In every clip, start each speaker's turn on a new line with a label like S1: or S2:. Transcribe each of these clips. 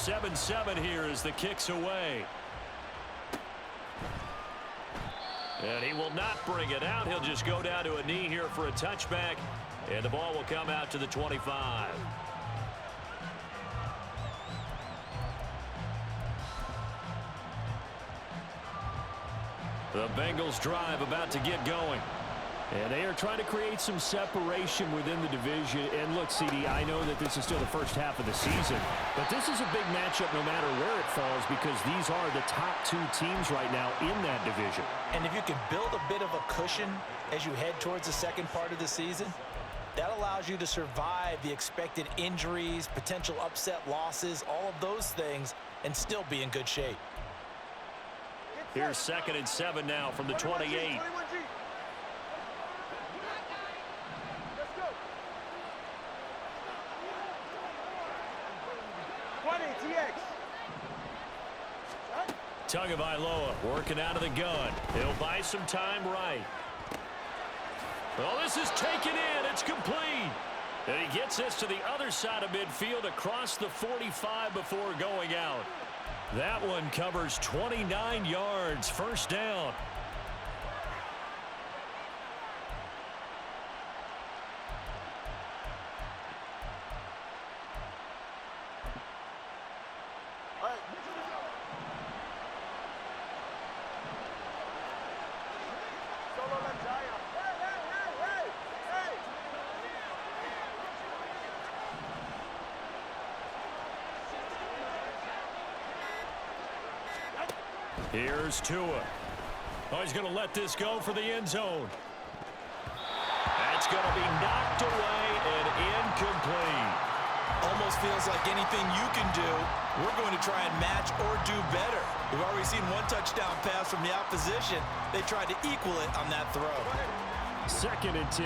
S1: 7-7 here as the kick's away. And he will not bring it out. He'll just go down to a knee here for a touchback. And the ball will come out to the 25. The Bengals drive about to get going. And they are trying to create some separation within the division. And look, CD, I know that this is still the first half of the season, but this is a big matchup no matter where it falls because these are the top two teams right now in that division.
S2: And if you can build a bit of a cushion as you head towards the second part of the season, that allows you to survive the expected injuries, potential upset losses, all of those things, and still be in good shape.
S1: Here's 2nd and 7 now from the 28. Tagovailoa working out of the gun. He'll buy some time right. Well, this is taken in. It's complete. And he gets this to the other side of midfield across the 45 before going out. That one covers 29 yards. First down. Here's Tua. Oh, he's going to let this go for the end zone. That's going to be knocked away and incomplete.
S2: Almost feels like anything you can do, we're going to try and match or do better. We've already seen one touchdown pass from the opposition. They tried to equal it on that throw.
S1: 2nd and 10.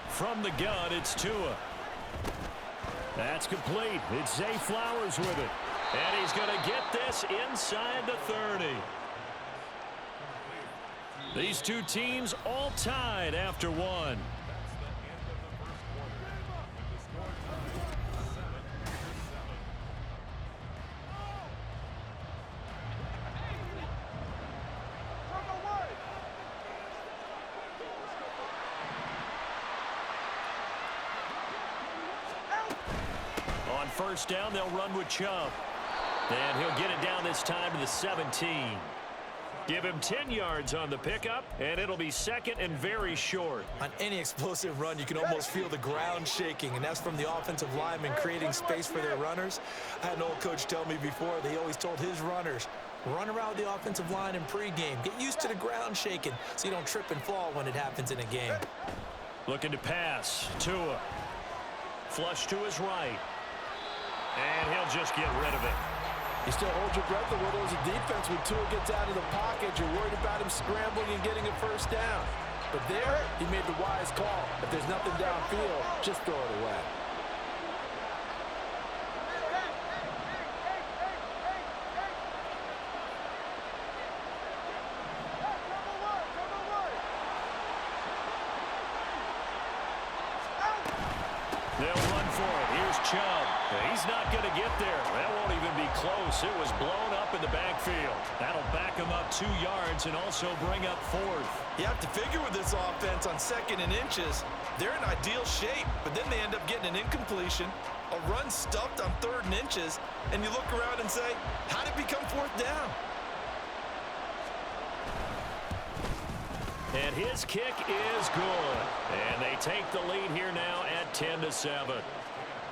S1: From the gun, it's Tua. That's complete. It's Zay Flowers with it. And he's going to get this inside the 30. These two teams all tied after one. On first down, they'll run with Chubb. And he'll get it down this time to the 17. Give him 10 yards on the pickup, and it'll be 2nd and very short.
S2: On any explosive run, you can almost feel the ground shaking, and that's from the offensive linemen creating space for their runners. I had an old coach tell me before that he always told his runners, run around the offensive line in pregame. Get used to the ground shaking so you don't trip and fall when it happens in a game.
S1: Looking to pass. Tua. Flush to his right. And he'll just get rid of it.
S3: You still hold your breath a little as a defense when Tua gets out of the pocket. You're worried about him scrambling and getting a first down. But there, he made the wise call. If there's nothing downfield, just throw it away.
S1: They'll run for it. Here's Chubb. He's not going to get there. That won't even be close. It was blown up in the backfield. That'll back him up 2 yards and also bring up 4th.
S2: You have to figure with this offense on 2nd and inches, they're in ideal shape, but then they end up getting an incompletion, a run stuffed on 3rd and inches, and you look around and say, how did it become 4th down?
S1: And his kick is good. And they take the lead here now at 10-7.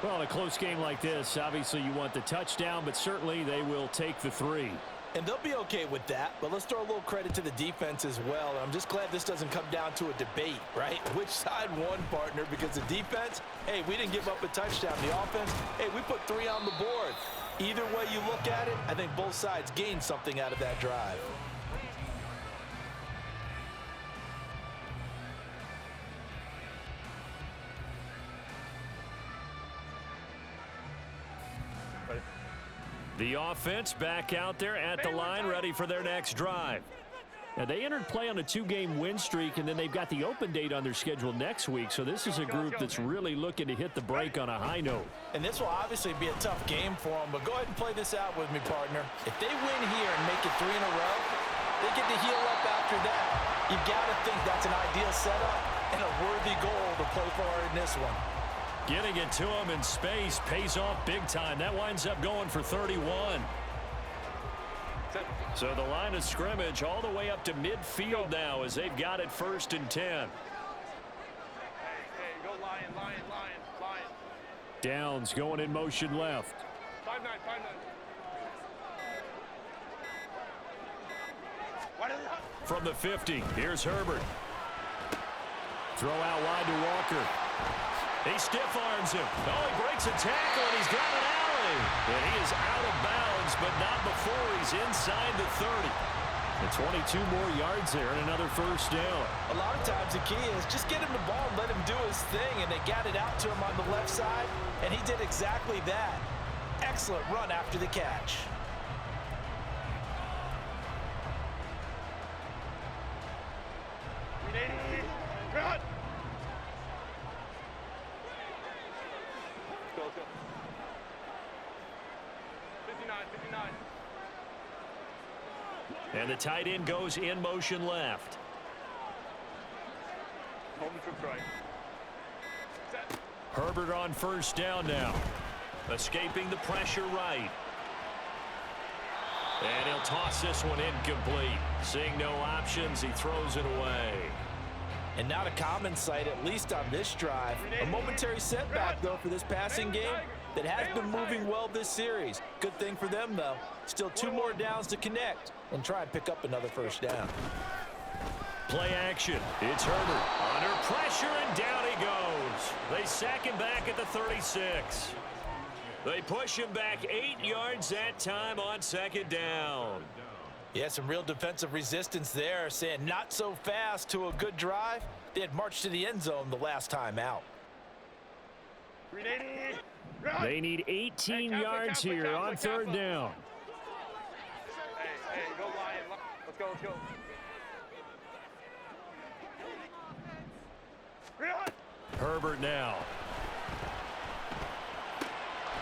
S1: Well, in a close game like this, obviously you want the touchdown, but certainly they will take the 3.
S2: And they'll be okay with that, but let's throw a little credit to the defense as well. I'm just glad this doesn't come down to a debate, right? Which side won, partner? Because the defense, hey, we didn't give up a touchdown. The offense, hey, we put 3 on the board. Either way you look at it, I think both sides gained something out of that drive.
S1: The offense back out there at the line, ready for their next drive. Now, they entered play on a 2-game win streak, and then they've got the open date on their schedule next week. So this is a group that's really looking to hit the break on a high note.
S2: And this will obviously be a tough game for them, but go ahead and play this out with me, partner. If they win here and make it 3 in a row, they get to heal up after that. You've got to think that's an ideal setup and a worthy goal to play for in this one.
S1: Getting it to him in space pays off big time. That winds up going for 31. So the line of scrimmage all the way up to midfield now as they've got it 1st and 10.
S4: Hey, go Lion.
S1: Downs going in motion left.
S4: 5-9.
S1: From the 50, here's Herbert. Throw out wide to Walker. He stiff arms him. Oh, he breaks a tackle, and he's got an alley. And he is out of bounds, but not before he's inside the 30. And 22 more yards there and another 1st down.
S2: A lot of times the key is just get him the ball and let him do his thing, and they got it out to him on the left side, and he did exactly that. Excellent run after the catch.
S4: Run! Go. 59.
S1: And the tight end goes in motion left.
S4: Home trip right. Set.
S1: Herbert on 1st down now. Escaping the pressure right. And he'll toss this one incomplete. Seeing no options, he throws it away.
S2: And not a common sight, at least on this drive. A momentary setback, though, for this passing game that has been moving well this series. Good thing for them, though. Still 2 more downs to connect and try and pick up another 1st down.
S1: Play action. It's Herbert. Under pressure, and down he goes. They sack him back at the 36. They push him back 8 yards that time on 2nd down.
S2: Yeah, some real defensive resistance there, saying not so fast to a good drive. They had marched to the end zone the last time out.
S1: They need 18 yards here on 3rd down.
S4: Hey, go Lion. Let's go.
S1: Herbert now.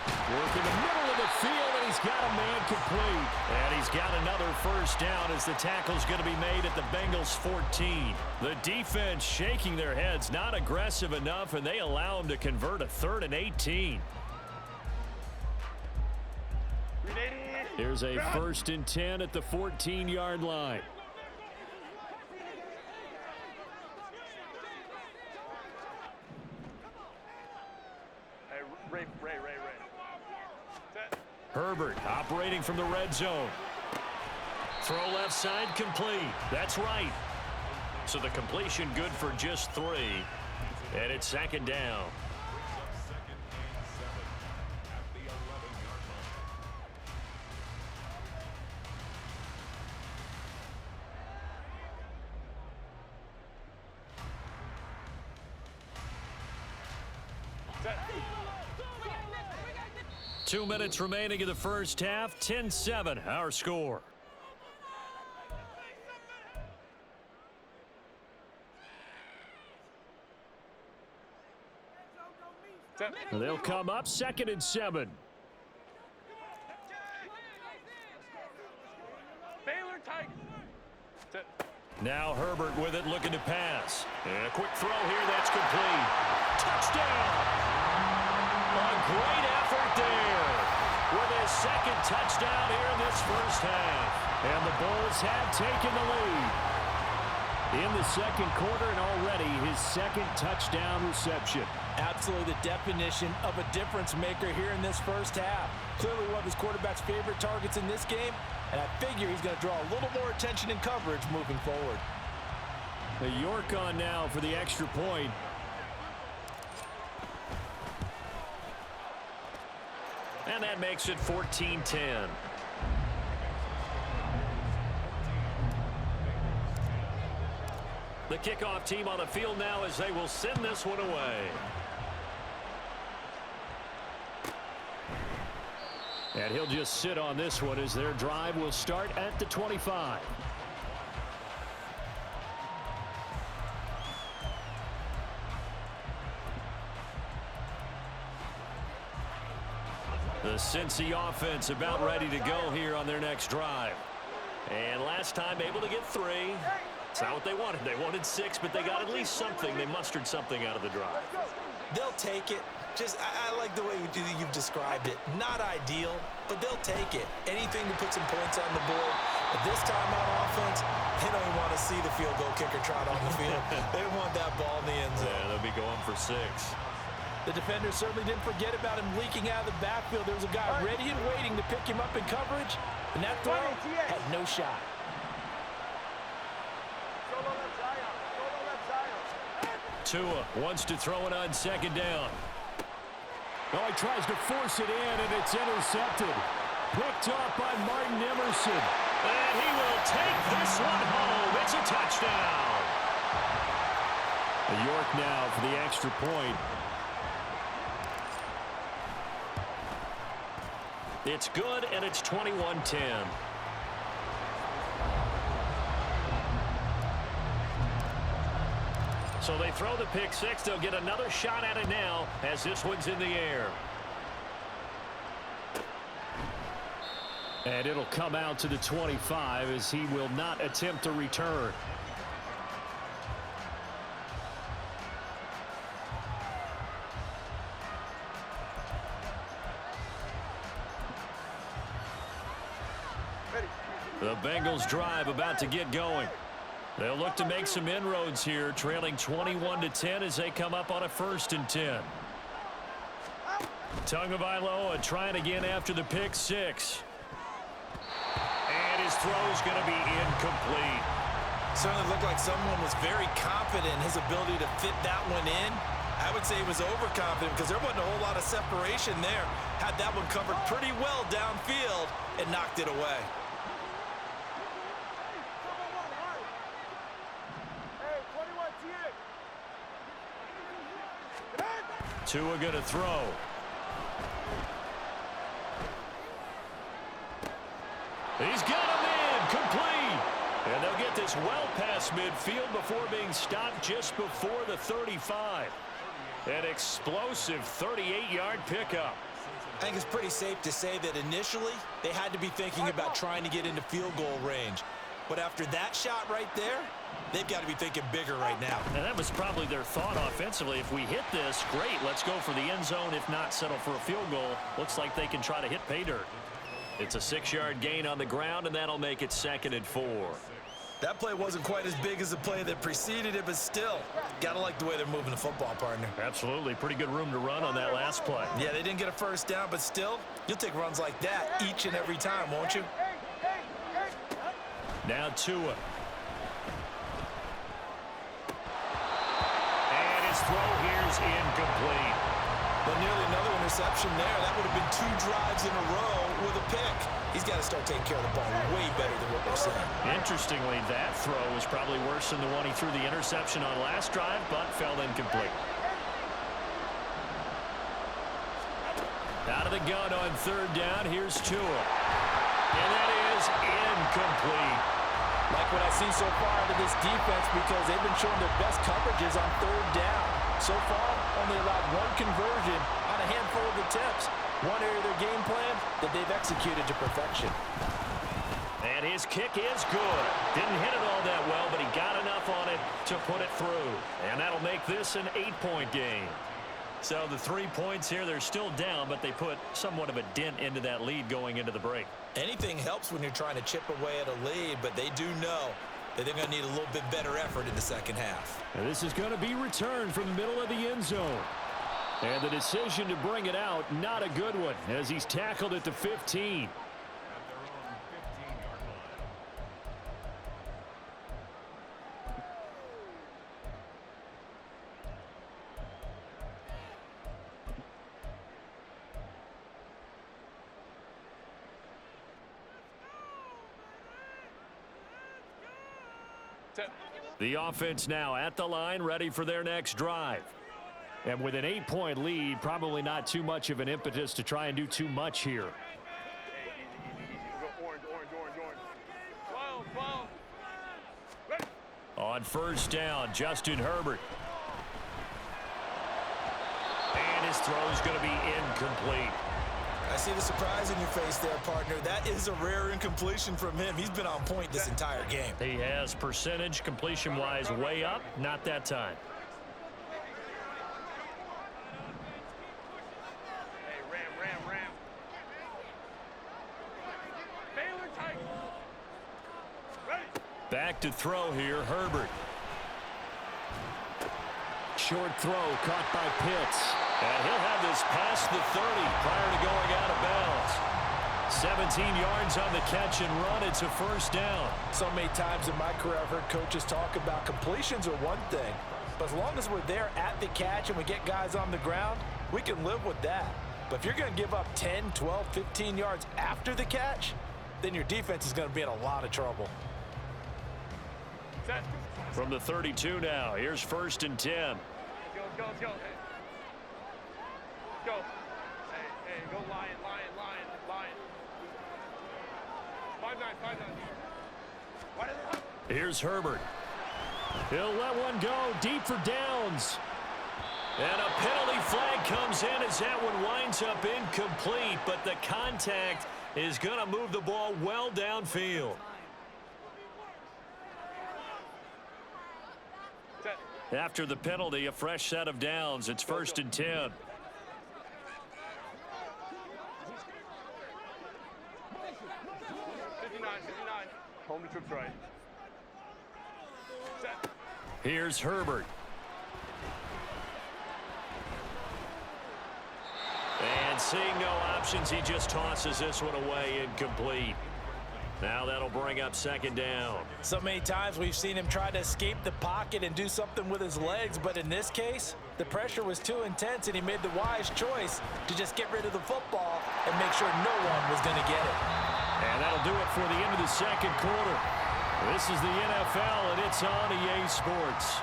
S1: Work in the middle of the field, and he's got a man complete. And he's got another 1st down as the tackle's going to be made at the Bengals 14. The defense shaking their heads, not aggressive enough, and they allow him to convert a 3rd and 18. Here's a 1st and 10 at the 14-yard line.
S4: Hey, Ray. Set.
S1: Herbert operating from the red zone. Throw left side complete. That's right. So the completion good for just 3. And it's 2nd down.
S4: Set.
S1: 2 minutes remaining in the 1st half. 10-7 our score.
S4: Set.
S1: They'll come up 2nd and 7.
S4: Baylor Tigers. Set.
S1: Now Herbert with it, looking to pass. And a quick throw here that's complete. Touchdown! A great effort there with his 2nd touchdown here in this 1st half. And the Bulls have taken the lead in the 2nd quarter, and already his 2nd touchdown reception.
S2: Absolutely the definition of a difference maker here in this 1st half. Clearly one of his quarterback's favorite targets in this game, and I figure he's going to draw a little more attention and coverage moving forward.
S1: The York on now for the extra point. And that makes it 14-10. The kickoff team on the field now as they will send this one away. And he'll just sit on this one as their drive will start at the 25. The Cincy offense about ready to go here on their next drive. And last time able to get 3. It's not what they wanted. They wanted 6, but they got at least something. They mustered something out of the drive.
S2: They'll take it. I like the way you've described it. Not ideal, but they'll take it. Anything to put some points on the board. But this time on offense, they don't even want to see the field goal kicker trot on the field. They want that ball in the end zone.
S1: Yeah, they'll be going for 6.
S3: The defender certainly didn't forget about him leaking out of the backfield. There was a guy ready and waiting to pick him up in coverage, and that throw had no shot.
S1: Tua wants to throw it on 2nd down. Oh, he tries to force it in, and it's intercepted. Picked off by Martin Emerson. And he will take this one home. It's a touchdown. York now for the extra point. It's good, and it's 21-10. So they throw the pick 6. They'll get another shot at it now as this one's in the air. And it'll come out to the 25 as he will not attempt a return. The Bengals drive about to get going. They'll look to make some inroads here, trailing 21-10 as they come up on a 1st and 10. Tagovailoa trying again after the pick 6. And his throw's going to be incomplete.
S2: Certainly looked like someone was very confident in his ability to fit that one in. I would say he was overconfident because there wasn't a whole lot of separation there. Had that one covered pretty well downfield and knocked it away.
S1: Tua going to throw. He's got him in, complete. And they'll get this well past midfield before being stopped just before the 35. An explosive 38-yard pickup.
S2: I think it's pretty safe to say that initially they had to be thinking about trying to get into field goal range. But after that shot right there, they've got to be thinking bigger right now.
S1: And that was probably their thought offensively. If we hit this, great, let's go for the end zone. If not, settle for a field goal. Looks like they can try to hit pay dirt. It's a 6-yard gain on the ground, and that'll make it 2nd and 4.
S2: That play wasn't quite as big as the play that preceded it, but still, got to like the way they're moving the football, partner.
S1: Absolutely. Pretty good room to run on that last play.
S2: Yeah, they didn't get a 1st down, but still, you'll take runs like that each and every time, won't you?
S1: Now Tua. And his throw here's incomplete.
S2: But nearly another interception there. That would have been 2 drives in a row with a pick. He's got to start taking care of the ball way better than what we're seeing.
S1: Interestingly, that throw was probably worse than the one he threw the interception on last drive, but fell incomplete. Out of the gun on 3rd down, here's Tua. And that is incomplete.
S3: Like what I've seen so far out of this defense because they've been showing their best coverages on 3rd down. So far, only allowed 1 conversion on a handful of attempts. One area of their game plan that they've executed to perfection.
S1: And his kick is good. Didn't hit it all that well, but he got enough on it to put it through. And that'll make this an 8-point game. So the 3 points here, they're still down, but they put somewhat of a dent into that lead going into the break.
S2: Anything helps when you're trying to chip away at a lead, but they do know that they're going to need a little bit better effort in the 2nd half.
S1: And this is going to be returned from the middle of the end zone. And the decision to bring it out, not a good one, as he's tackled at the 15. The offense now at the line, ready for their next drive. And with an 8-point lead, probably not too much of an impetus to try and do too much here. On first down, Justin Herbert. And his throw's going to be incomplete.
S2: I see the surprise in your face there, partner. That is a rare incompletion from him. He's been on point this entire game.
S1: He has percentage completion-wise way up. Not that time.
S4: Hey, ram. Baylor tight. Ready.
S1: Back to throw here, Herbert. Short throw caught by Pitts. And he'll have this past the 30 prior to going out of bounds. 17 yards on the catch and run. It's a first down.
S2: So many times in my career I've heard coaches talk about completions are one thing, but as long as we're there at the catch and we get guys on the ground, we can live with that. But if you're going to give up 10, 12, 15 yards after the catch, then your defense is going to be in a lot of trouble.
S4: Set.
S1: From the 32 now, here's first and 10.
S4: Go. Hey. Go. Hey, go lion. 5-9. Why did it?
S1: Here's Herbert. He'll let one go deep for downs. And a penalty flag comes in as that one winds up incomplete, but the contact is going to move the ball well downfield.
S4: Set.
S1: After the penalty, a fresh set of downs. It's first and 10.
S4: 59. Home to trips right. Set.
S1: Here's Herbert. And seeing no options, he just tosses this one away incomplete. Now that'll bring up second down.
S2: So many times we've seen him try to escape the pocket and do something with his legs, but in this case, the pressure was too intense and he made the wise choice to just get rid of the football and make sure no one was going to get it.
S1: And that'll do it for the end of the second quarter. This is the NFL, and it's on EA Sports.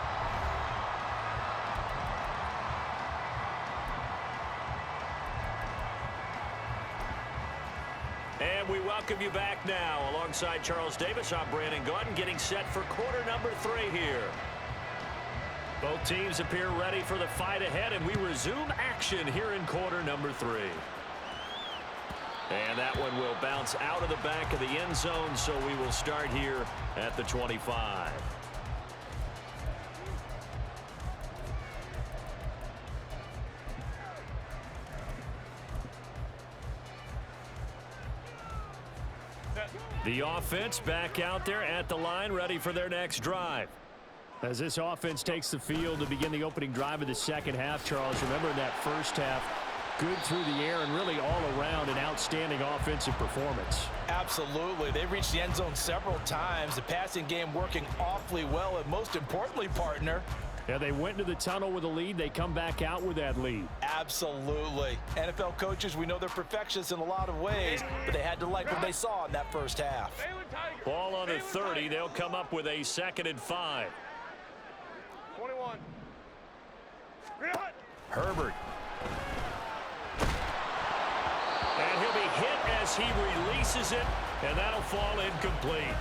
S1: And we welcome you back now. Alongside Charles Davis, I'm Brandon Gautin, getting set for quarter number 3 here. Both teams appear ready for the fight ahead, and we resume action here in quarter number 3. And that one will bounce out of the back of the end zone, so we will start here at the 25. The offense back out there at the line, ready for their next drive. As this offense takes the field to begin the opening drive of the second half, Charles, remember in that first half, good through the air and really all around an outstanding offensive performance.
S2: Absolutely. They reached the end zone several times. The passing game working awfully well, and most importantly, partner,
S1: yeah, they went into the tunnel with a lead. They come back out with that lead.
S2: absolutely. NFL coaches, we know they're perfectionists in a lot of ways, but they had to like what they saw in that first half.
S4: Baylor tight.
S1: Ball on the 30. They'll come up with a 2nd and 5.
S4: 21. Real hot.
S1: Herbert. And he'll be hit as he releases it, and that'll fall incomplete.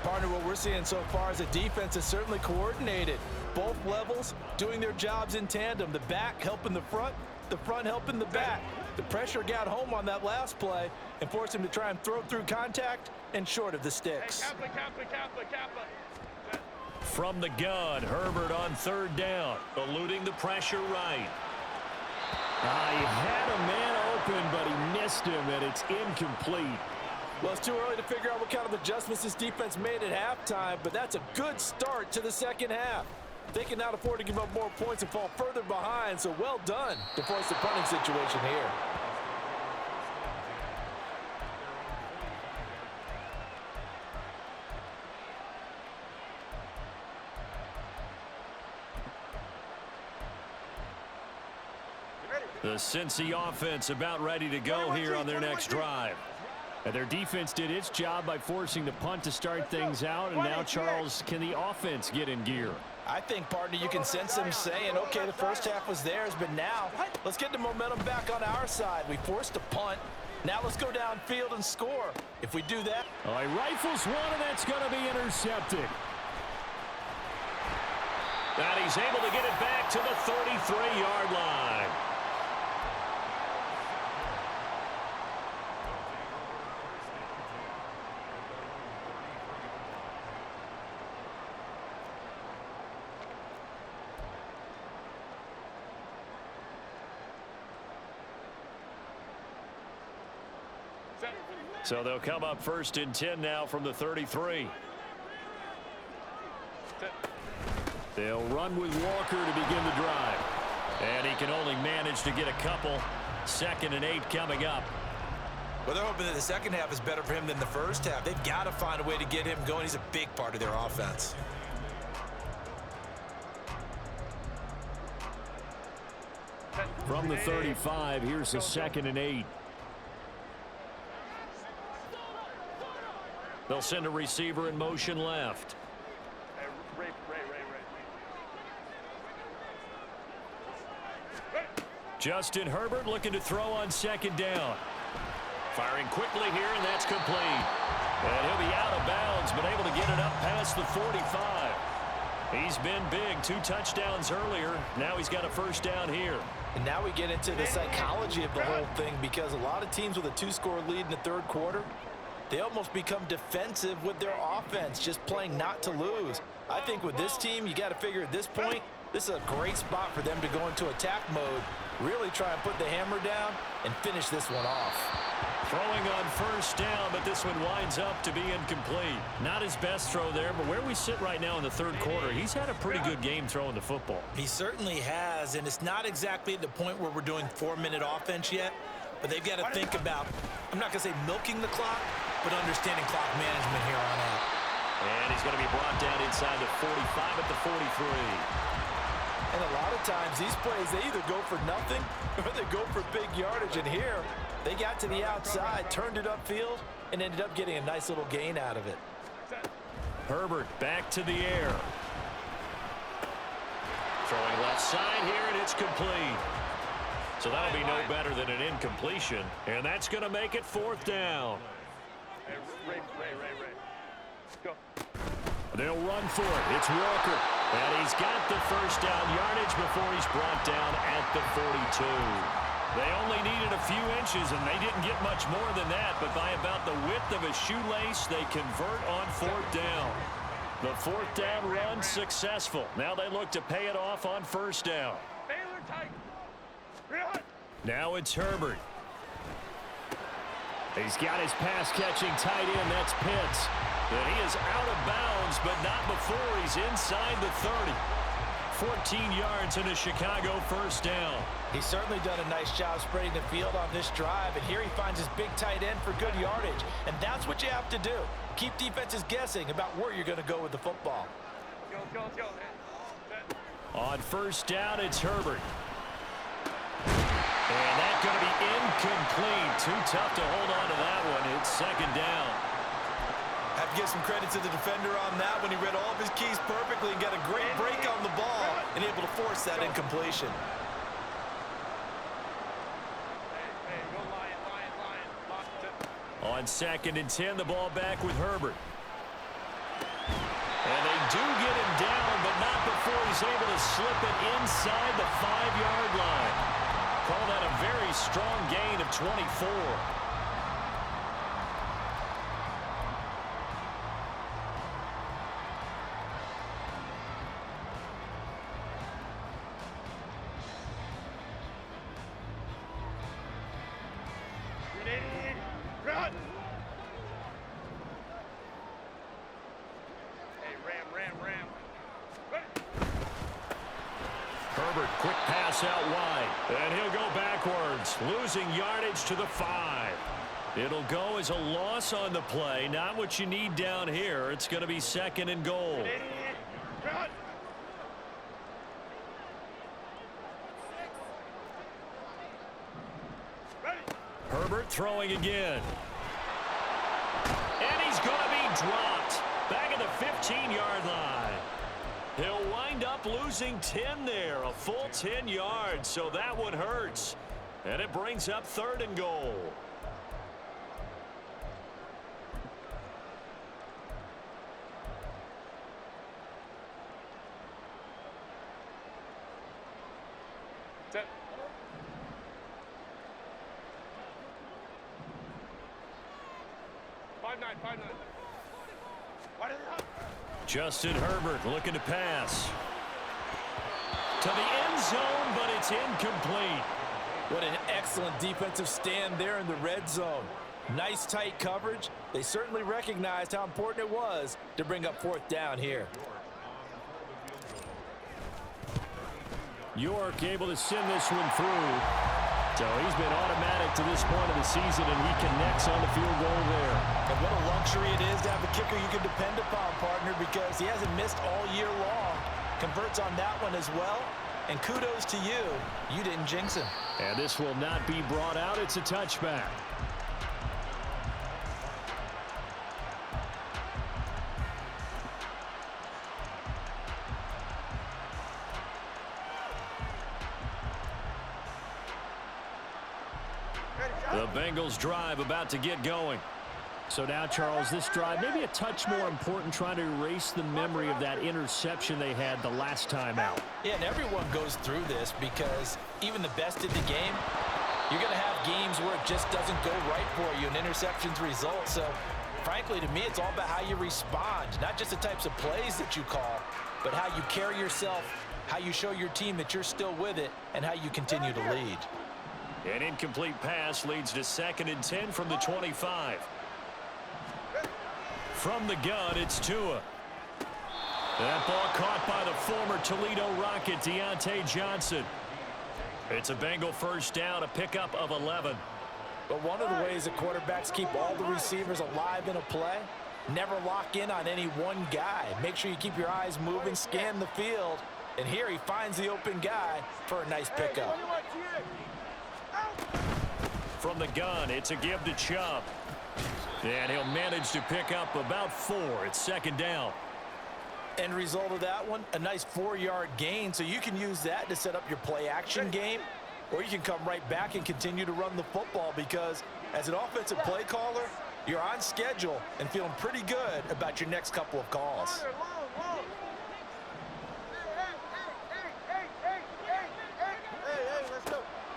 S2: Partner, what we're seeing so far is a defense is certainly coordinated. Both levels doing their jobs in tandem. The back helping the front helping the back. The pressure got home on that last play and forced him to try and throw through contact and short of the sticks.
S4: Kappa.
S1: From the gun, Herbert on 3rd down, eluding the pressure right. He had a man open, but he missed him, and it's incomplete.
S2: Well, it's too early to figure out what kind of adjustments this defense made at halftime, but that's a good start to the second half. They can now afford to give up more points and fall further behind, so well done to force the punting situation here.
S1: The Cincy offense about ready to go here on their next drive. And their defense did its job by forcing the punt to start things out, and now, Charles, can the offense get in gear?
S2: I think, partner, you can sense them saying, okay, the first half was theirs, but now let's get the momentum back on our side. We forced a punt. Now let's go downfield and score. If we do that.
S1: He rifles one, and that's going to be intercepted. And he's able to get it back to the 33-yard line. So they'll come up 1st and 10 now from the 33. They'll run with Walker to begin the drive. And he can only manage to get a couple. 2nd and 8 coming up.
S2: Well, they're hoping that the second half is better for him than the first half. They've got to find a way to get him going. He's a big part of their offense.
S1: From the 35, here's a 2nd and 8. They'll send a receiver in motion left. Justin Herbert looking to throw on 2nd down. Firing quickly here, and that's complete. And he'll be out of bounds, but able to get it up past the 45. He's been big. 2 touchdowns earlier. Now he's got a 1st down here.
S2: And now we get into the psychology of the whole thing, because a lot of teams with a 2-score lead in the 3rd quarter, they almost become defensive with their offense, just playing not to lose. I think with this team, you got to figure at this point, this is a great spot for them to go into attack mode, really try and put the hammer down and finish this one off.
S1: Throwing on 1st down, but this one winds up to be incomplete. Not his best throw there, but where we sit right now in the 3rd quarter, he's had a pretty good game throwing the football.
S2: He certainly has, and it's not exactly at the point where we're doing 4-minute offense yet, but they've got to think about, I'm not going to say milking the clock, but understanding clock management here on out.
S1: And he's going to be brought down inside the 45 at the 43.
S2: And a lot of times these plays, they either go for nothing or they go for big yardage. And here, they got to the outside, turned it upfield, and ended up getting a nice little gain out of it.
S1: Herbert back to the air. Throwing left side here, and it's complete. So that'll be no better than an incompletion. And that's going to make it 4th down.
S4: Ray. Go.
S1: They'll run for it. It's Walker. And he's got the 1st down yardage before he's brought down at the 42. They only needed a few inches, and they didn't get much more than that. But by about the width of a shoelace, they convert on 4th down. The 4th down run successful. Now they look to pay it off on 1st down. Now it's Herbert. He's got his pass-catching tight end. That's Pitts. And he is out of bounds, but not before he's inside the 30. 14 yards and a Chicago 1st down.
S2: He's certainly done a nice job spreading the field on this drive, and here he finds his big tight end for good yardage. And that's what you have to do. Keep defenses guessing about where you're going to go with the football.
S4: Let's go.
S1: On 1st down, it's Herbert. And that's going to be incomplete. Too tough to hold on to that one. It's 2nd down.
S2: Have to give some credit to the defender on that when he read all of his keys perfectly and got a great break on the ball and able to force that incompletion.
S4: Hey, go Lion.
S1: On 2nd and 10, the ball back with Herbert. And they do get him down, but not before he's able to slip it inside the 5-yard line. Call that a very strong gain of 24.
S4: Run! Hey, ram.
S1: Herbert, quick pass out wide. And he'll go backwards, losing yardage to the 5. It'll go as a loss on the play. Not what you need down here. It's going to be 2nd and goal.
S4: Run!
S1: Herbert throwing again. And he's going to be dropped back at the 15-yard line. He'll wind up losing 10 there, a full 10 yards, so that one hurts. And it brings up 3rd and goal.
S4: Set. Five nine. Why did it?
S1: Justin Herbert looking to pass. To the end zone, but it's incomplete.
S2: What an excellent defensive stand there in the red zone. Nice tight coverage. They certainly recognized how important it was to bring up fourth down here.
S1: York able to send this one through. So he's been automatic to this point of the season, and he connects on the field goal there.
S2: And what a luxury it is to have a kicker you can depend upon, partner, because he hasn't missed all year long. Converts on that one as well. And kudos to you. You didn't jinx him.
S1: And this will not be brought out. It's a touchback. The Bengals drive about to get going. So now, Charles, this drive maybe a touch more important, trying to erase the memory of that interception they had the last time out.
S2: Yeah, and everyone goes through this because even the best in the game, you're going to have games where it just doesn't go right for you and interceptions result. So, frankly, to me, it's all about how you respond, not just the types of plays that you call, but how you carry yourself, how you show your team that you're still with it, and how you continue to lead.
S1: An incomplete pass leads to 2nd and 10 from the 25. From the gun, it's Tua. That ball caught by the former Toledo Rocket, Deontay Johnson. It's a Bengal first down, a pickup of 11.
S2: But one of the ways that quarterbacks keep all the receivers alive in a play, never lock in on any one guy. Make sure you keep your eyes moving, scan the field, and here he finds the open guy for a nice pickup.
S1: From the gun, it's a give to Chubb. And he'll manage to pick up about 4. It's 2nd down.
S2: End result of that one, a nice 4-yard gain, so you can use that to set up your play-action game, or you can come right back and continue to run the football because as an offensive play caller, you're on schedule and feeling pretty good about your next couple of calls.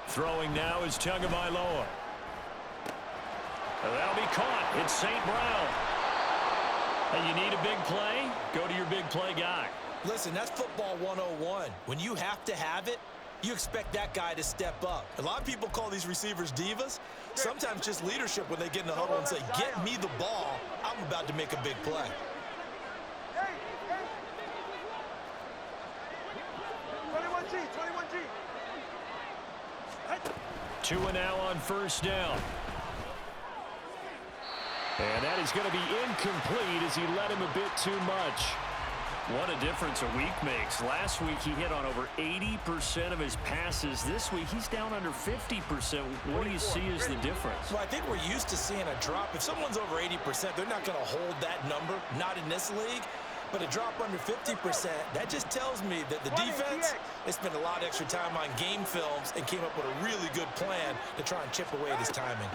S1: Throwing now is Tagovailoa. That'll be caught. It's St. Brown. And you need a big play? Go to your big play guy.
S2: Listen, that's football 101. When you have to have it, you expect that guy to step up. A lot of people call these receivers divas. Sometimes just leadership when they get in the huddle and say, get me the ball. I'm about to make a big play.
S1: Tua now on first down. And that is going to be incomplete as he led him a bit too much. What a difference a week makes. Last week he hit on over 80% of his passes. This week he's down under 50%. What do you see as the difference?
S2: Well, I think we're used to seeing a drop. If someone's over 80%, they're not going to hold that number, not in this league. But a drop under 50%, that just tells me that the defense, they spent a lot of extra time on game films and came up with a really good plan to try and chip away at his timing.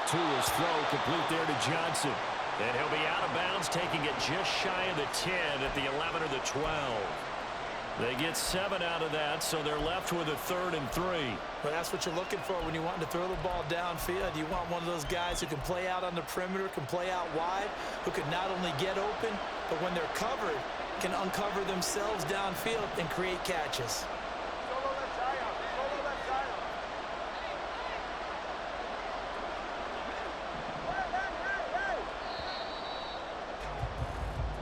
S1: Tua's throw complete there to Johnson. And he'll be out of bounds, taking it just shy of the 10 at the 11 or the 12. They get 7 out of that, so they're left with a 3rd and 3.
S2: Well, that's what you're looking for when you want to throw the ball downfield. You want one of those guys who can play out on the perimeter, can play out wide, who can not only get open, but when they're covered, can uncover themselves downfield and create catches.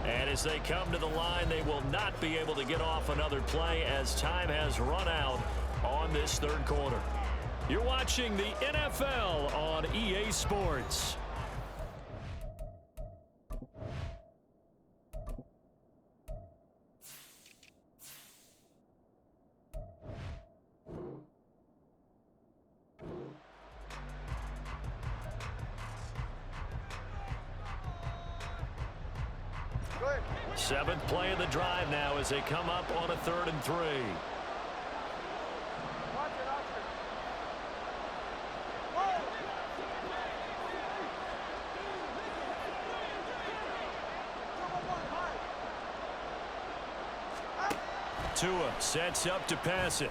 S1: And as they come to the line, they will not be able to get off another play as time has run out on this 3rd quarter. You're watching the NFL on EA Sports. Seventh play of the drive now as they come up on a 3rd and 3. Tua sets up to pass it.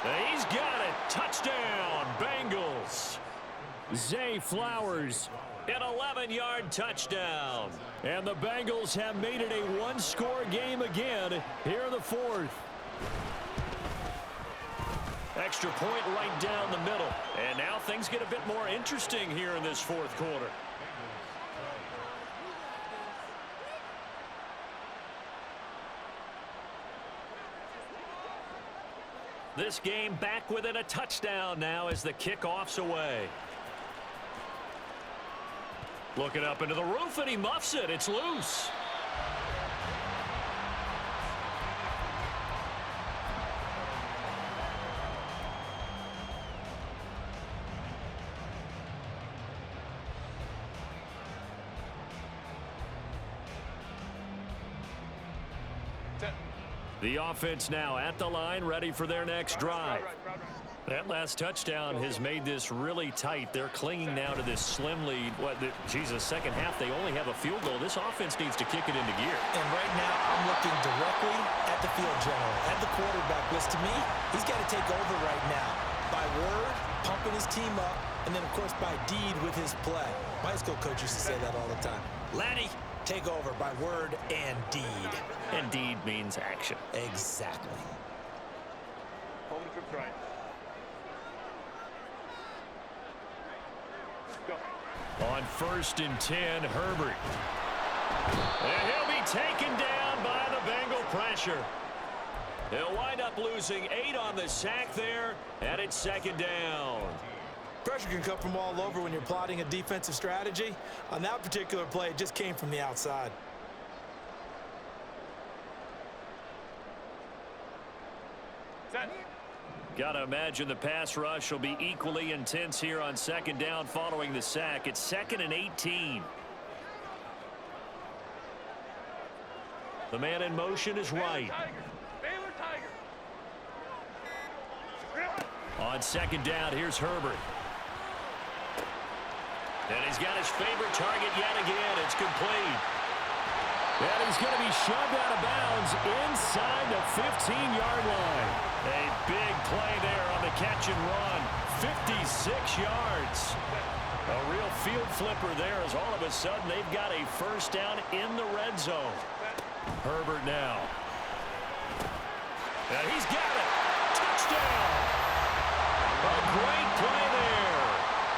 S1: He's got it. Touchdown, Bengals. Zay Flowers, an 11-yard touchdown. And the Bengals have made it a one-score game again here in the fourth. Extra point right down the middle. And now things get a bit more interesting here in this fourth quarter. This game back within a touchdown now as the kickoff's away. Looking up into the roof, and he muffs it. It's loose. The offense now at the line, ready for their next drive. That last touchdown has made this really tight. They're clinging now to this slim lead. Second half, they only have a field goal. This offense needs to kick it into gear.
S2: And right now, I'm looking directly at the field general, at the quarterback, which to me, he's got to take over right now. By word, pumping his team up, and then, of course, by deed with his play. My high school coach used to say that all the time. Laddie, take over by word and deed.
S1: And deed means action.
S2: Exactly.
S4: Home trip right. Go.
S1: On 1st and 10, Herbert. And he'll be taken down by the Bengal pressure. He'll wind up losing 8 on the sack there, and it's 2nd down.
S2: Pressure can come from all over when you're plotting a defensive strategy. On that particular play, it just came from the outside.
S4: Set.
S1: Gotta imagine the pass rush will be equally intense here on 2nd down following the sack. It's 2nd and 18. The man in motion is right.
S4: Baylor Tiger.
S1: On 2nd down, here's Herbert. And he's got his favorite target yet again. It's complete. And he's going to be shoved out of bounds inside the 15-yard line. A big play there on the catch and run. 56 yards. A real field flipper there as all of a sudden they've got a first down in the red zone. Herbert now. And he's got it. Touchdown. A great play there.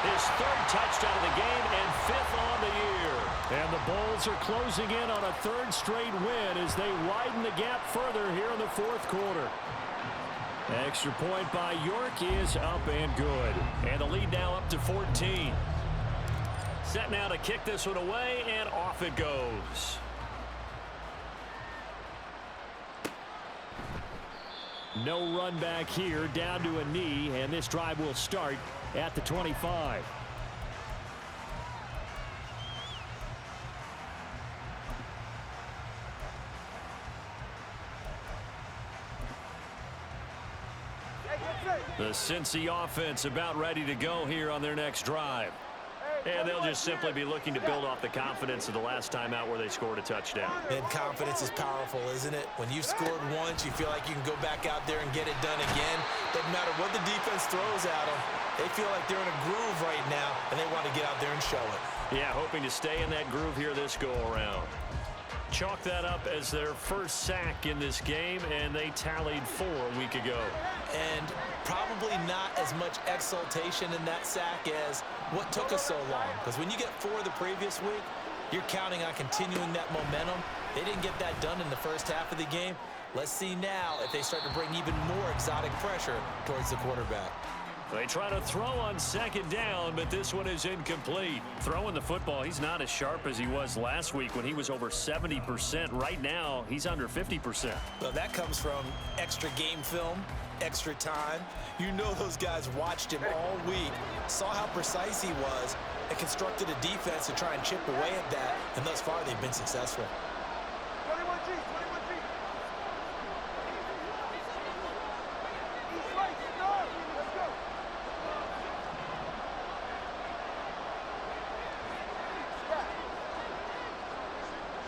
S1: His 3rd touchdown of the game and 5th on the year. And the Bulls are closing in on a 3rd straight win as they widen the gap further here in the 4th quarter. Extra point by York is up and good. And the lead now up to 14. Set now to kick this one away, and off it goes. No run back here, down to a knee, and this drive will start at the 25. The Cincy offense about ready to go here on their next drive. And they'll just simply be looking to build off the confidence of the last time out where they scored a touchdown.
S2: And confidence is powerful, isn't it? When you've scored once, you feel like you can go back out there and get it done again. Doesn't matter what the defense throws at them. They feel like they're in a groove right now, and they want to get out there and show it.
S1: Yeah, hoping to stay in that groove here this go-around. Chalk that up as their first sack in this game, and they tallied 4 a week ago.
S2: And probably not as much exultation in that sack as what took us so long. Because when you get 4 the previous week, you're counting on continuing that momentum. They didn't get that done in the first half of the game. Let's see now if they start to bring even more exotic pressure towards the quarterback.
S1: They try to throw on 2nd down, but this one is incomplete. Throwing the football, he's not as sharp as he was last week when he was over 70%. Right now, he's under 50%.
S2: Well, that comes from extra game film, extra time. You know those guys watched him all week, saw how precise he was, and constructed a defense to try and chip away at that, and thus far they've been successful.
S4: 21G, 21G. East right, go. Let's go.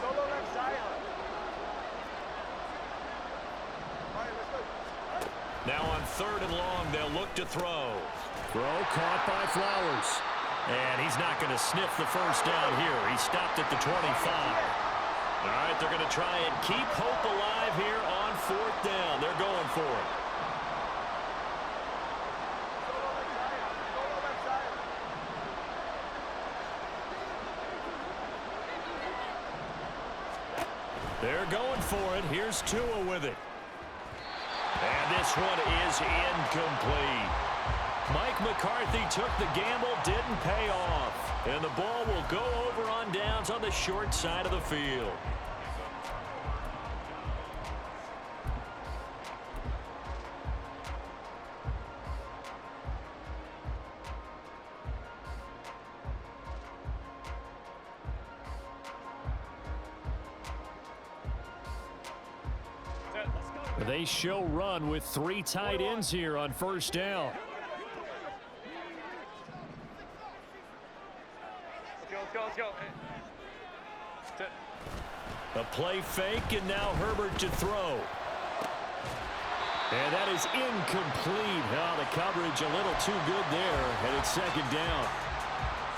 S4: Solo left side.
S1: Now on 3rd and long, they'll look to throw.
S5: Throw caught by Flowers.
S1: And he's not going to sniff the first down here. He stopped at the 25. All right, they're going to try and keep hope alive here on 4th down. They're going for it. They're going for it. Here's Tua with it. And this one is incomplete. Mike McCarthy took the gamble, didn't pay off. And the ball will go over on downs on the short side of the field.
S5: They show run with 3 tight ends here on 1st down.
S4: Let's go.
S1: A play fake, and now Herbert to throw. And that is incomplete. Oh, the coverage a little too good there, and it's 2nd down.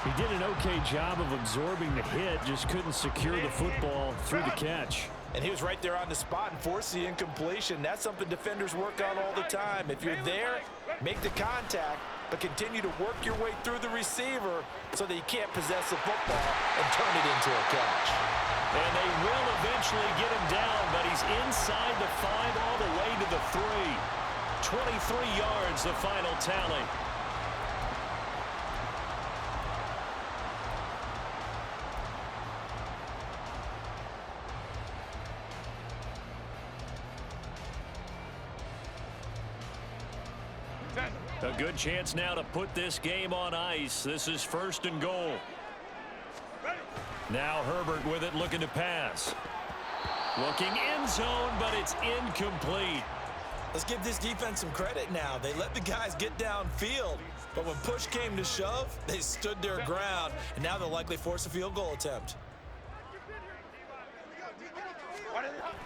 S5: He did an okay job of absorbing the hit, just couldn't secure the football through the catch.
S2: And he was right there on the spot and forced the incompletion. That's something defenders work on all the time. If you're there, make the contact, but continue to work your way through the receiver so that you can't possess the football and turn it into a catch.
S1: And they will eventually get him down, but he's inside the 5 all the way to the 3. 23 yards, the final tally. A good chance now to put this game on ice. This is 1st and goal. Now Herbert with it, looking to pass. Looking end zone, but it's incomplete.
S2: Let's give this defense some credit now. They let the guys get downfield, but when push came to shove, they stood their ground, and now they'll likely force a field goal attempt.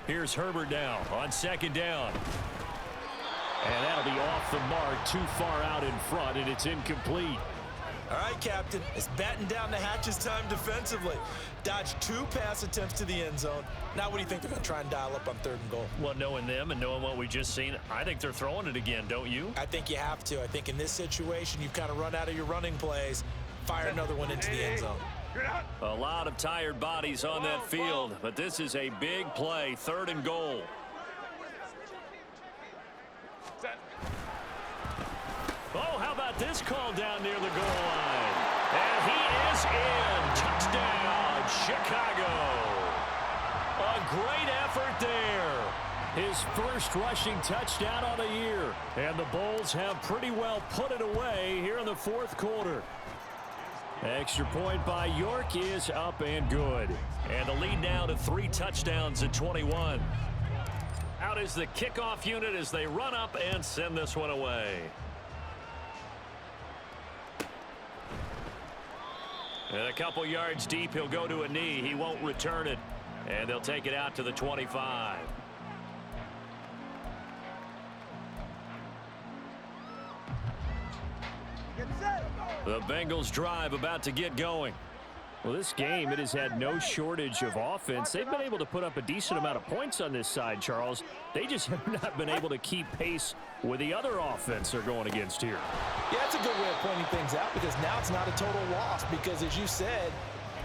S1: Here's Herbert now on 2nd down. And that'll be off the mark, too far out in front, and it's incomplete.
S2: All right, Captain, it's batten down the hatches time defensively. Dodged 2 pass attempts to the end zone. Now what do you think they're going to try and dial up on 3rd and goal?
S1: Well, knowing them and knowing what we just seen, I think they're throwing it again, don't you?
S2: I think you have to. I think in this situation, you've kind of run out of your running plays. Fire another one into the end zone.
S1: A lot of tired bodies on that field, but this is a big play, 3rd and goal. Oh, how about this call down near the goal line? And he is in. Touchdown, Chicago. A great effort there.
S5: His first rushing touchdown on the year. And the Bulls have pretty well put it away here in the 4th quarter. Extra point by York is up and good.
S1: And the lead now to 3 touchdowns at 21. Out is the kickoff unit as they run up and send this one away. And a couple yards deep, he'll go to a knee. He won't return it. And they'll take it out to the 25. The Bengals drive about to get going.
S5: Well, this game, it has had no shortage of offense. They've been able to put up a decent amount of points on this side, Charles. They just have not been able to keep pace with the other offense they're going against here.
S2: Yeah, that's a good way of pointing things out because now it's not a total loss because, as you said,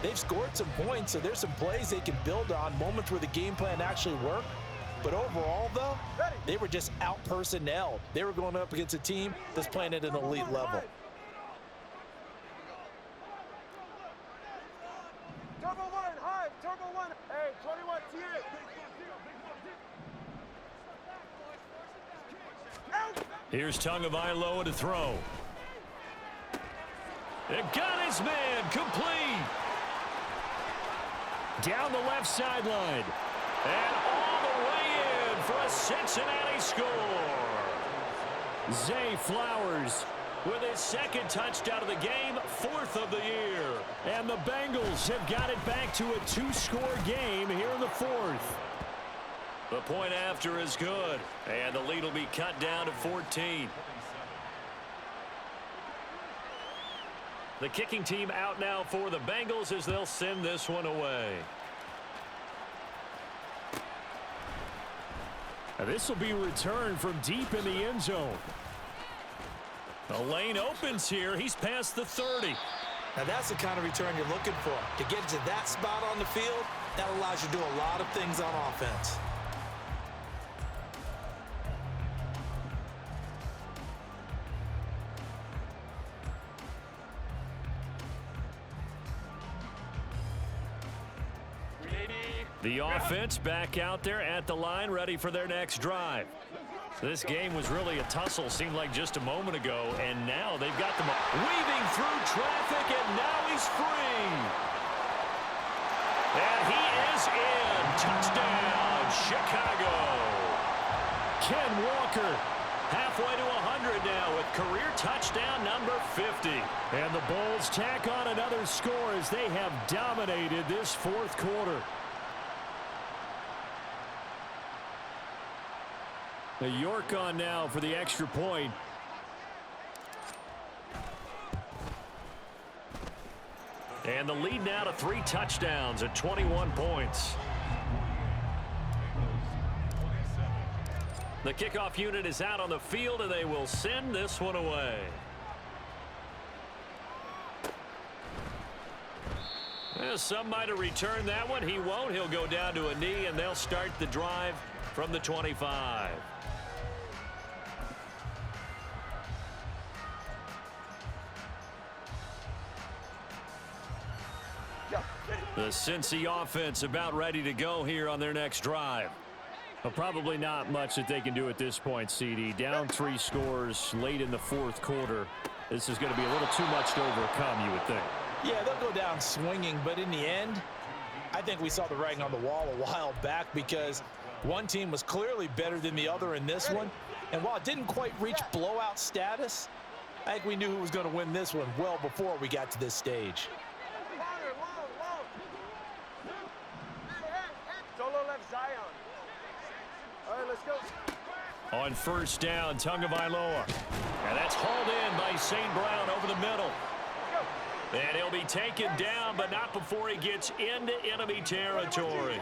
S2: they've scored some points, so there's some plays they can build on, moments where the game plan actually worked. But overall, though, they were just out-personnelled. They were going up against a team that's playing at an elite level.
S4: Turbo 1, high, Turbo 1. Hey, 21, here.
S1: Here's Tagovailoa to throw. It got his man complete. Down the left sideline. And all the way in for a Cincinnati score. Zay Flowers with his 2nd touchdown of the game, 4th of the year.
S5: And the Bengals have got it back to a 2-score game here in the 4th.
S1: The point after is good, and the lead will be cut down to 14. The kicking team out now for the Bengals as they'll send this one away.
S5: And this will be returned from deep in the end zone.
S1: The lane opens here. He's past the 30.
S2: Now that's the kind of return you're looking for. To get to that spot on the field, that allows you to do a lot of things on offense.
S1: The offense back out there at the line, ready for their next drive. This game was really a tussle, seemed like just a moment ago, and now they've got them weaving through traffic, and now he's free. And he is in. Touchdown, Chicago. Ken Walker halfway to 100 now with career touchdown number 50.
S5: And the Bulls tack on another score as they have dominated this fourth quarter. The York on now for the extra point.
S1: And the lead now to 3 touchdowns at 21 points. The kickoff unit is out on the field, and they will send this one away. Well, some might have returned that one. He won't. He'll go down to a knee, and they'll start the drive from the 25. The Cincy offense about ready to go here on their next drive.
S5: Well, probably not much that they can do at this point, CD. Down 3 scores late in the fourth quarter. This is going to be a little too much to overcome, you would think.
S2: Yeah, they'll go down swinging, but in the end, I think we saw the writing on the wall a while back because one team was clearly better than the other in this one. And while it didn't quite reach blowout status, I think we knew who was going to win this one well before we got to this stage.
S1: On first down, Tagovailoa. And that's hauled in by St. Brown over the middle. And he'll be taken down, but not before he gets into enemy territory.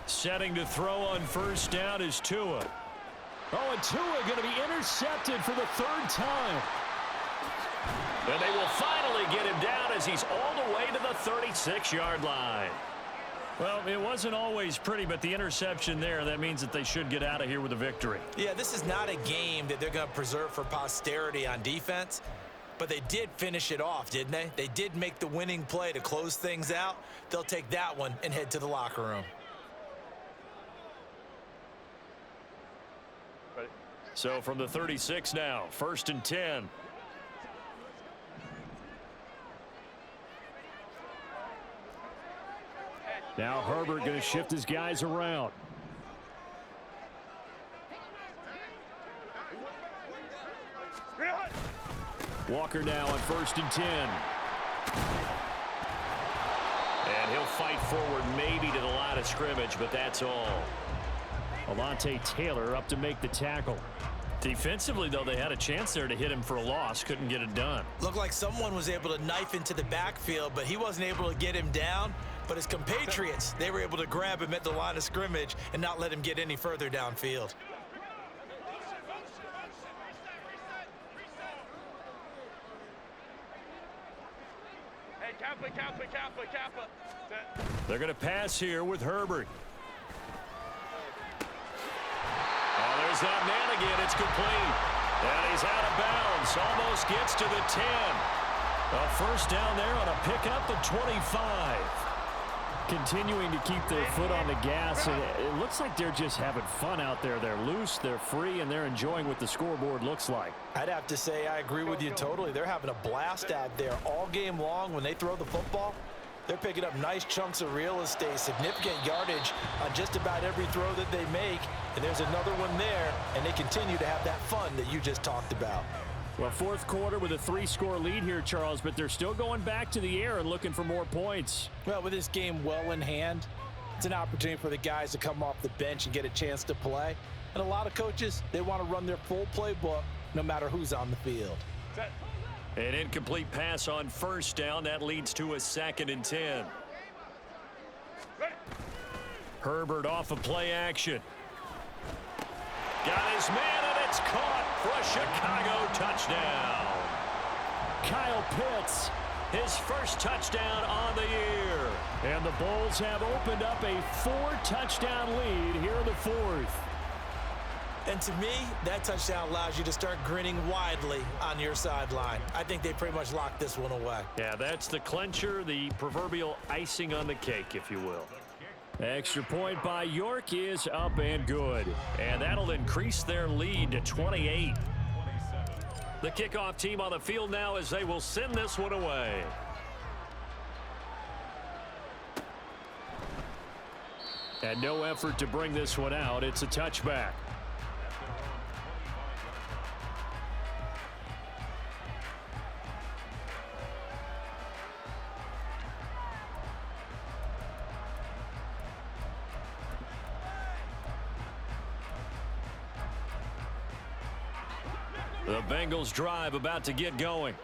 S1: Setting to throw on first down is Tua.
S5: Oh, and Tua going to be intercepted for the 3rd time.
S1: And they will finally get him down as he's all the way to the 36-yard line. Well, it wasn't always pretty, but the interception there, that means that they should get out of here with a victory.
S2: Yeah, this is not a game that they're going to preserve for posterity on defense, but they did finish it off, didn't they? They did make the winning play to close things out. They'll take that one and head to the locker room.
S1: So from the 36 now, 1st and 10.
S5: Now Herbert going to shift his guys around. Walker now on 1st and 10.
S1: And he'll fight forward maybe to the line of scrimmage, but that's all.
S5: Alontae Taylor up to make the tackle.
S1: Defensively, though, they had a chance there to hit him for a loss. Couldn't get it done.
S2: Looked like someone was able to knife into the backfield, but he wasn't able to get him down. But his compatriots, they were able to grab him at the line of scrimmage and not let him get any further downfield.
S4: Hey, Kappa.
S1: They're going to pass here with Herbert. Oh, there's that man again. It's complete. And he's out of bounds. Almost gets to the 10. A first down there on a pickup at 25.
S5: Continuing to keep their foot on the gas, and it looks like they're just having fun out there. They're loose, they're free, and they're enjoying what the scoreboard looks like.
S2: I'd have to say I agree with you totally. They're having a blast out there all game long. When they throw the football, they're picking up nice chunks of real estate, significant yardage on just about every throw that they make. And there's another one there, and they continue to have that fun that you just talked about.
S5: Well, fourth quarter with a 3-score lead here, Charles, but they're still going back to the air and looking for more points.
S2: Well, with this game well in hand, it's an opportunity for the guys to come off the bench and get a chance to play. And a lot of coaches, they want to run their full playbook no matter who's on the field.
S1: An incomplete pass on first down. That leads to a 2nd and 10. Herbert off of play action. Got his man, and it's caught for a Chicago touchdown.
S5: Kyle Pitts,
S1: His first touchdown on the year.
S5: and the Bulls have opened up a 4-touchdown lead here in the fourth.
S2: And to me, that touchdown allows you to start grinning widely on your sideline. I think they pretty much locked this one away.
S1: Yeah, that's the clincher, the proverbial icing on the cake, if you will.
S5: Extra point by York is up and good.
S1: And that'll increase their lead to 28. The kickoff team on the field now as they will send this one away.
S5: And no effort to bring this one out. It's a touchback.
S1: The Bengals drive about to get going.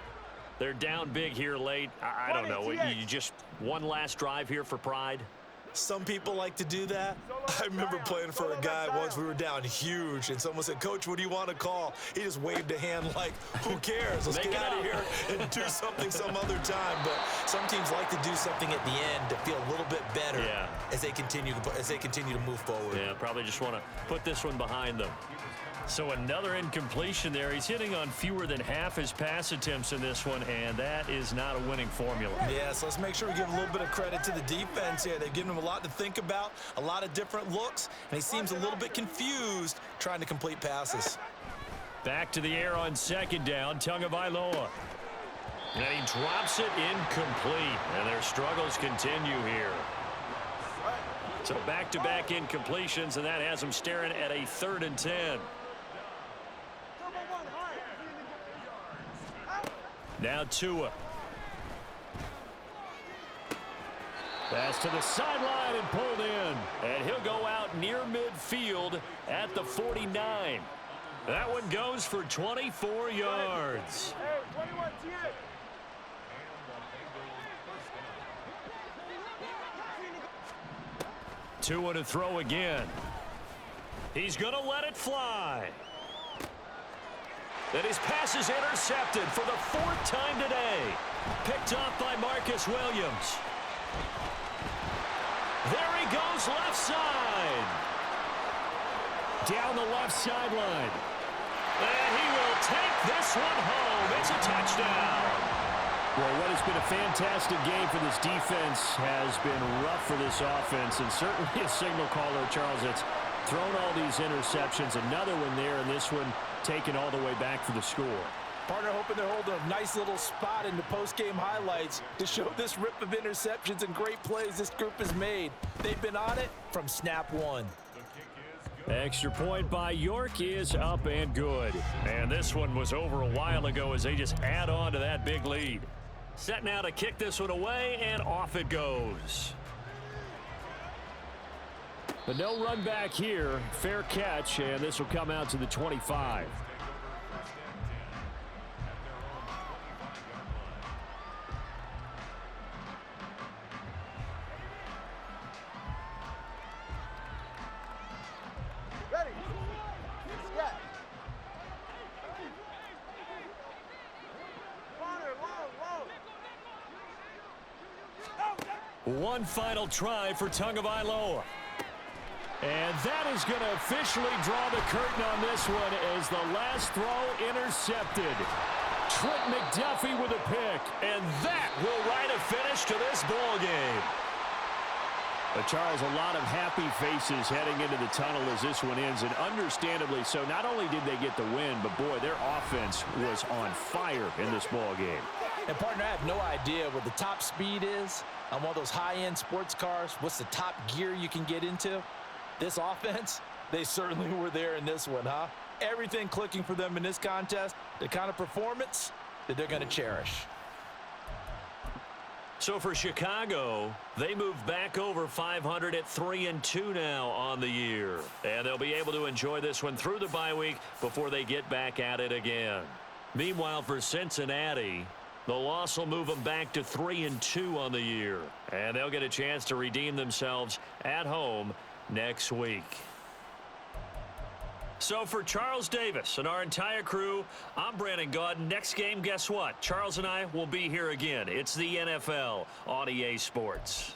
S1: They're down big here late. I don't know. You just one last drive here for pride?
S2: Some people like to do that. I remember playing for a guy once. We were down huge, and someone said, "Coach, what do you want to call?" He just waved a hand like, "Who cares? Let's get out of here and do something some other time." But some teams like to do something at the end to feel a little bit better as they continue to move forward.
S1: Yeah, probably just want to put this one behind them. So another incompletion there. He's hitting on fewer than half his pass attempts in this one, and that is not a winning formula.
S2: Yeah, so let's make sure we give a little bit of credit to the defense here. They've given him a lot to think about, a lot of different looks, and he seems a little bit confused trying to complete passes.
S1: Back to the air on 2nd down, Tagovailoa. And he drops it incomplete, and their struggles continue here. So back-to-back incompletions, and that has them staring at a 3rd and 10. Now Tua. Pass to the sideline and pulled in. And he'll go out near midfield at the 49. That one goes for 24 yards.
S4: Hey, 21 TA.
S1: Tua to throw again. He's going to let it fly. And his pass is intercepted for the 4th time today. Picked off by Marcus Williams. There he goes, left side.
S5: Down the left sideline.
S1: And he will take this one home. It's a touchdown.
S5: Well, what has been a fantastic game for this defense has been rough for this offense, and certainly a signal caller, Charles, that's thrown all these interceptions. Another one there, and this one taken all the way back for the score.
S2: Partner hoping they're holding a nice little spot in the post-game highlights to show this rip of interceptions and great plays this group has made. They've been on it from snap one.
S5: Extra point by York is up and good.
S1: And this one was over a while ago as they just add on to that big lead. Set now to kick this one away, and off it goes.
S5: But no run back here. Fair catch, and this will come out to the 25.
S4: Ready. Scat. Corner, long.
S1: One final try for Tagovailoa.
S5: And that is going to officially draw the curtain on this one as the last throw intercepted. Trent McDuffie with a pick.
S1: And that will write a finish to this ball game.
S5: But Charles, a lot of happy faces heading into the tunnel as this one ends, and understandably so. Not only did they get the win, but boy, their offense was on fire in this ball game.
S2: And partner, I have no idea what the top speed is on one of those high-end sports cars. What's the top gear you can get into? This offense, they certainly were there in this one, huh? everything clicking for them in this contest, the kind of performance that they're going to cherish.
S1: So for Chicago, they move back over 500 at 3-2 now on the year. And they'll be able to enjoy this one through the bye week before they get back at it again. Meanwhile, for Cincinnati, the loss will move them back to 3-2 on the year. And they'll get a chance to redeem themselves at home next week. So for Charles Davis and our entire crew, I'm Brandon Gaudin. Next game, guess what? Charles and I will be here again. It's the NFL on EA Sports.